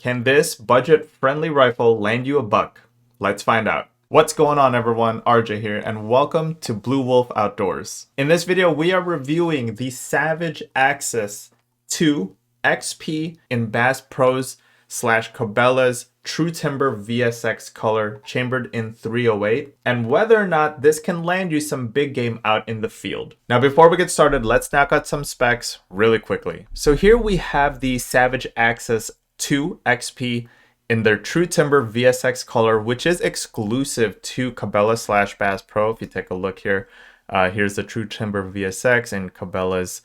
Can this budget-friendly rifle land you a buck? Let's find out. What's going on, everyone? Arjay here, and welcome to Blue Wolf Outdoors. In this video, we are reviewing the Savage Axis 2 XP in Bass Pro's / Cabela's True Timber VSX color, chambered in 308, and whether or not this can land you some big game out in the field. Now, before we get started, let's knock out some specs really quickly. So here we have the Savage Axis 2 XP in their True Timber VSX color, which is exclusive to Cabela / Bass Pro. If you take a look here, here's the True Timber VSX and Cabela's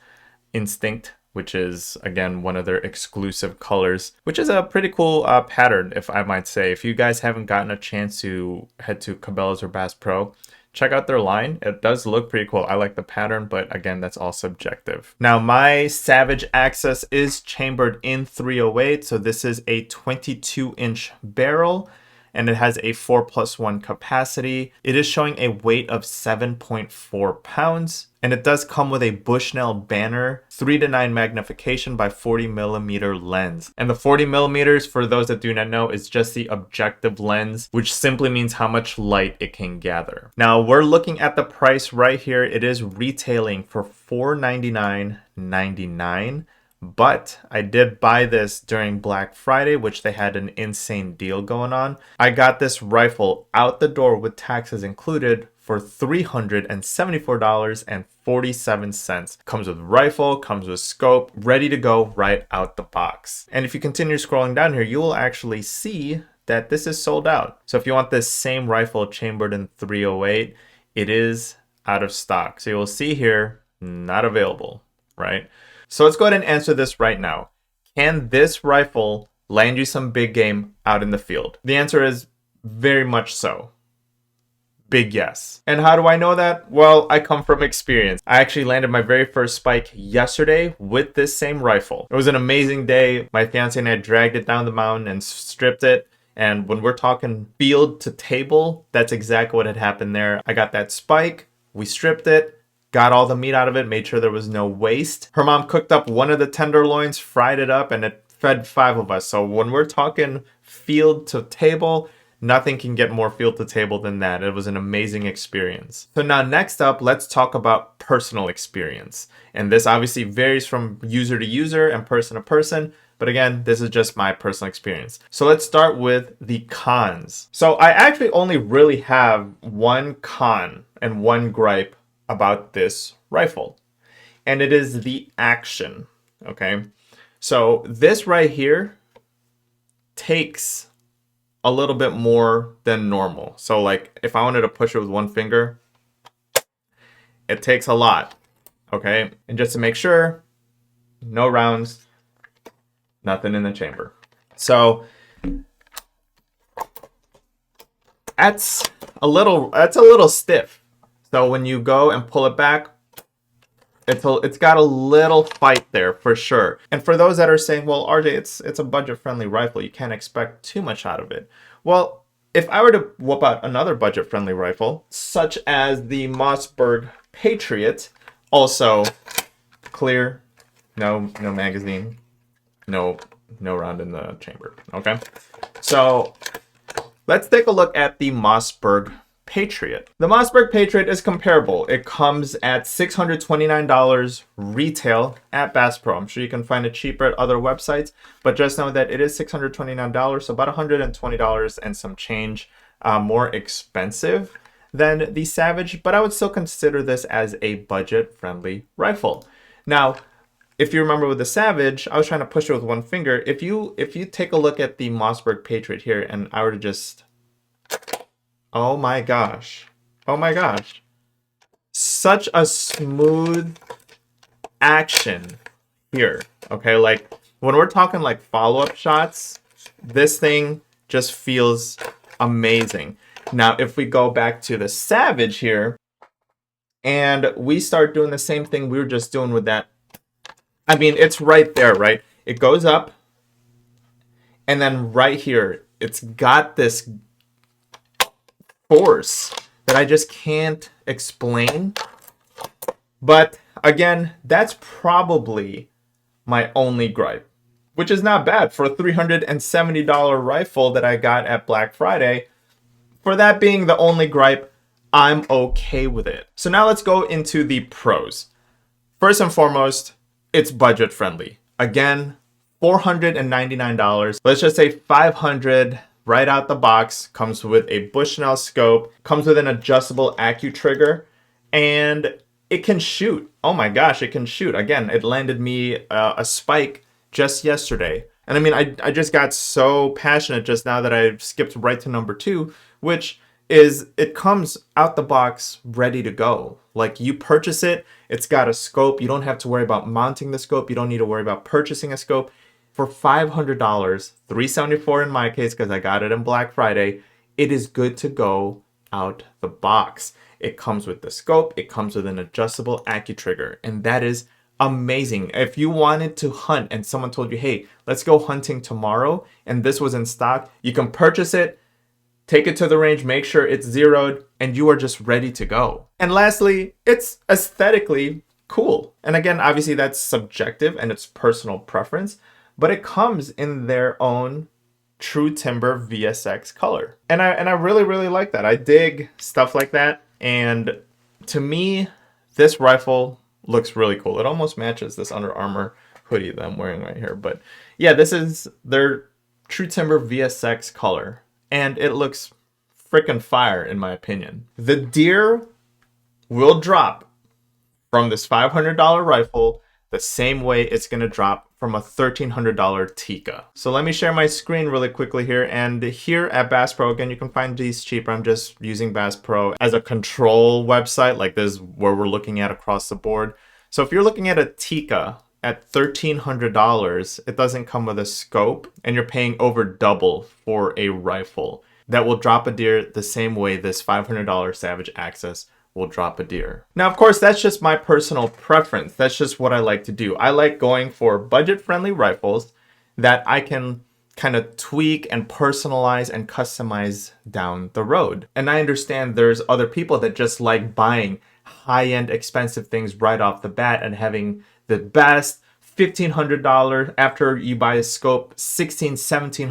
Instinct, which is, again, one of their exclusive colors, which is a pretty cool pattern, if I might say. If you guys haven't gotten a chance to head to Cabela's or Bass Pro, check out their line. It does look pretty cool. I like the pattern, but again, that's all subjective. Now, my Savage Axis is chambered in 308, so this is a 22-inch barrel, and it has a 4+1 capacity. It is showing a weight of 7.4 pounds, and it does come with a Bushnell banner, 3:9 magnification by 40mm lens. And the 40mm, for those that do not know, is just the objective lens, which simply means how much light it can gather. Now, we're looking at the price right here. It is retailing for $499.99. But I did buy this during Black Friday, which they had an insane deal going on. I got this rifle out the door with taxes included for $374.47. Comes with rifle, comes with scope, ready to go right out the box. And if you continue scrolling down here, you will actually see that this is sold out. So if you want this same rifle chambered in 308, it is out of stock. So you'll see here, not available, right? So let's go ahead and answer this right now. Can this rifle land you some big game out in the field? The answer is very much so. Big yes. And how do I know that? Well, I come from experience. I actually landed my very first spike yesterday with this same rifle. It was an amazing day. My fiance and I dragged it down the mountain and stripped it. And when we're talking field to table, that's exactly what had happened there. I got that spike, we stripped it, got all the meat out of it, made sure there was no waste. Her mom cooked up one of the tenderloins, fried it up, and it fed 5 of us. So when we're talking field to table, nothing can get more field to table than that. It was an amazing experience. So now next up, let's talk about personal experience. And this obviously varies from user to user and person to person. But again, this is just my personal experience. So let's start with the cons. So I actually only really have one con and one gripe about this rifle, and it is the action. Okay, so this right here takes a little bit more than normal. So like if I wanted to push it with one finger, it takes a lot. Okay, and just to make sure, no rounds, nothing in the chamber. So that's a little stiff. So when you go and pull it back, it's got a little fight there for sure. And for those that are saying, well, RJ, it's a budget-friendly rifle, you can't expect too much out of it. Well, if I were to whoop out another budget-friendly rifle, such as the Mossberg Patriot, also clear, no magazine, no round in the chamber. Okay, so let's take a look at the Mossberg Patriot. The Mossberg Patriot is comparable. It comes at $629 retail at Bass Pro. I'm sure you can find it cheaper at other websites, but just know that it is $629, so about $120 and some change more expensive than the Savage, but I would still consider this as a budget-friendly rifle. Now, if you remember with the Savage, I was trying to push it with one finger. If you take a look at the Mossberg Patriot here, and I were to just... Oh my gosh. Oh my gosh. Such a smooth action here. Okay, like when we're talking like follow-up shots, this thing just feels amazing. Now, if we go back to the Savage here and we start doing the same thing we were just doing with that, I mean, it's right there, right? It goes up, and then right here, it's got this force that I just can't explain. But again, that's probably my only gripe. which is not bad for a $370 rifle that I got at Black Friday. For that being the only gripe, I'm okay with it. So now let's go into the pros. First and foremost, it's budget friendly. Again, $499. Let's just say $500 right out the box. Comes with a Bushnell scope, comes with an adjustable trigger, and it can shoot. Oh my gosh, it can shoot. Again, it landed me a spike just yesterday. And I mean, I just got so passionate just now that I skipped right to number 2, which is it comes out the box ready to go. Like, you purchase it, it's got a scope. You don't have to worry about mounting the scope. You don't need to worry about purchasing a scope. For $500, $374 in my case because I got it on Black Friday, it is good to go out the box. It comes with the scope, it comes with an adjustable trigger, and that is amazing. If you wanted to hunt and someone told you, hey, let's go hunting tomorrow, and this was in stock, you can purchase it, take it to the range, make sure it's zeroed, and you are just ready to go. And lastly, it's aesthetically cool. And again, obviously that's subjective and it's personal preference, but it comes in their own true timber VSX color. And I really, really like that. I dig stuff like that. And to me, this rifle looks really cool. It almost matches this Under Armour hoodie that I'm wearing right here. But yeah, this is their true timber VSX color. And it looks freaking fire in my opinion. The deer will drop from this $500 rifle the same way it's going to drop from a $1,300 Tika. So let me share my screen really quickly here. And here at Bass Pro, again, you can find these cheaper. I'm just using Bass Pro as a control website. Like, this is where we're looking at across the board. So if you're looking at a Tika at $1,300, it doesn't come with a scope, and you're paying over double for a rifle that will drop a deer the same way this $500 Savage Access will drop a deer. Now, of course, that's just my personal preference. That's just what I like to do. I like going for budget-friendly rifles that I can kind of tweak and personalize and customize down the road. And I understand there's other people that just like buying high-end expensive things right off the bat and having the best $1,500 after you buy a scope, $1,600,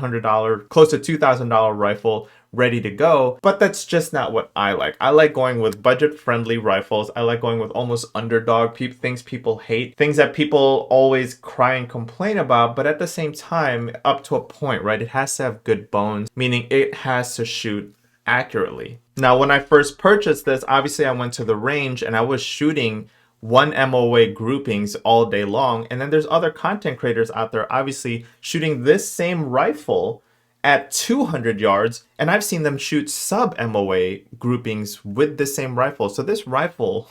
$1,700, close to $2,000 rifle ready to go. But that's just not what I like. I like going with budget-friendly rifles. I like going with almost underdog things people hate, things that people always cry and complain about, but at the same time, up to a point, right? It has to have good bones, meaning it has to shoot accurately. Now, when I first purchased this, obviously I went to the range and I was shooting 1 MOA groupings all day long. And then there's other content creators out there, obviously shooting this same rifle at 200 yards. And I've seen them shoot sub MOA groupings with the same rifle. So this rifle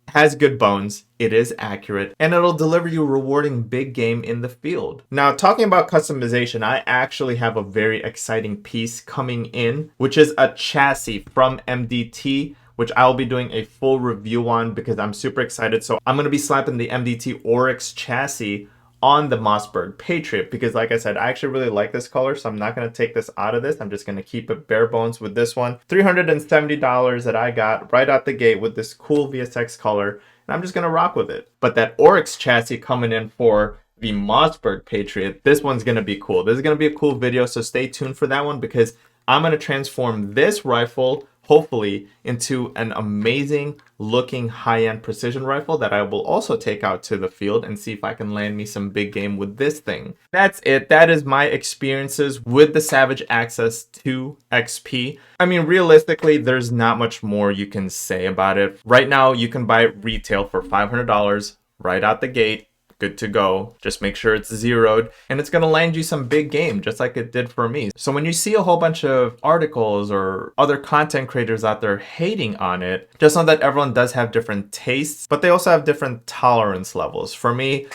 has good bones, it is accurate, and it'll deliver you rewarding big game in the field. Now, talking about customization, I actually have a very exciting piece coming in, which is a chassis from MDT, which I'll be doing a full review on because I'm super excited. So I'm going to be slapping the MDT Oryx chassis on the Mossberg Patriot because, like I said, I actually really like this color, so I'm not going to take this out of this. I'm just going to keep it bare bones with this one. $370 that I got right out the gate with this cool VSX color, and I'm just going to rock with it. But that Oryx chassis coming in for the Mossberg Patriot, this one's going to be cool. This is going to be a cool video, so stay tuned for that one because I'm going to transform this rifle hopefully into an amazing looking high-end precision rifle that I will also take out to the field and see if I can land me some big game with this thing. That's it. That is my experiences with the Savage Access 2 XP. I mean, realistically, there's not much more you can say about it. Right now, you can buy it retail for $500 right out the gate. Good to go. Just make sure it's zeroed and it's going to land you some big game just like it did for me. So when you see a whole bunch of articles or other content creators out there hating on it, just know that everyone does have different tastes, but they also have different tolerance levels. For me,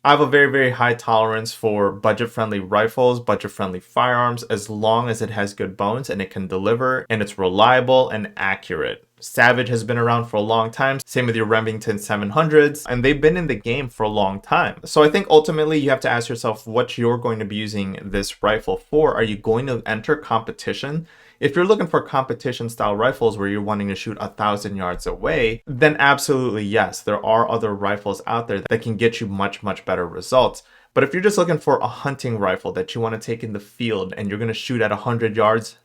I have a very, very high tolerance for budget-friendly rifles, budget-friendly firearms, as long as it has good bones and it can deliver and it's reliable and accurate. Savage has been around for a long time. Same with your Remington 700s, and they've been in the game for a long time. So I think ultimately you have to ask yourself what you're going to be using this rifle for. Are you going to enter competition? If you're looking for competition style rifles where you're wanting to shoot 1,000 yards away, then absolutely yes, there are other rifles out there that can get you much, much better results. But if you're just looking for a hunting rifle that you want to take in the field and you're going to shoot at 100 yards,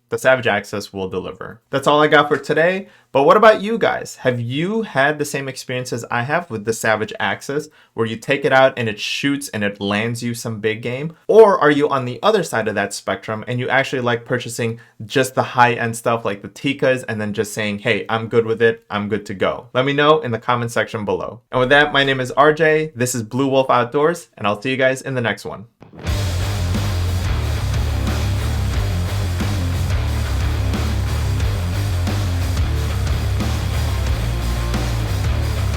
the Savage Access will deliver. That's all I got for today. But what about you guys? Have you had the same experiences I have with the Savage Access, where you take it out and it shoots and it lands you some big game? Or are you on the other side of that spectrum and you actually like purchasing just the high-end stuff like the Tikas and then just saying, hey, I'm good with it, I'm good to go? Let me know in the comment section below. And with that, my name is RJ, this is Blue Wolf Outdoors, and I'll see you guys in the next one.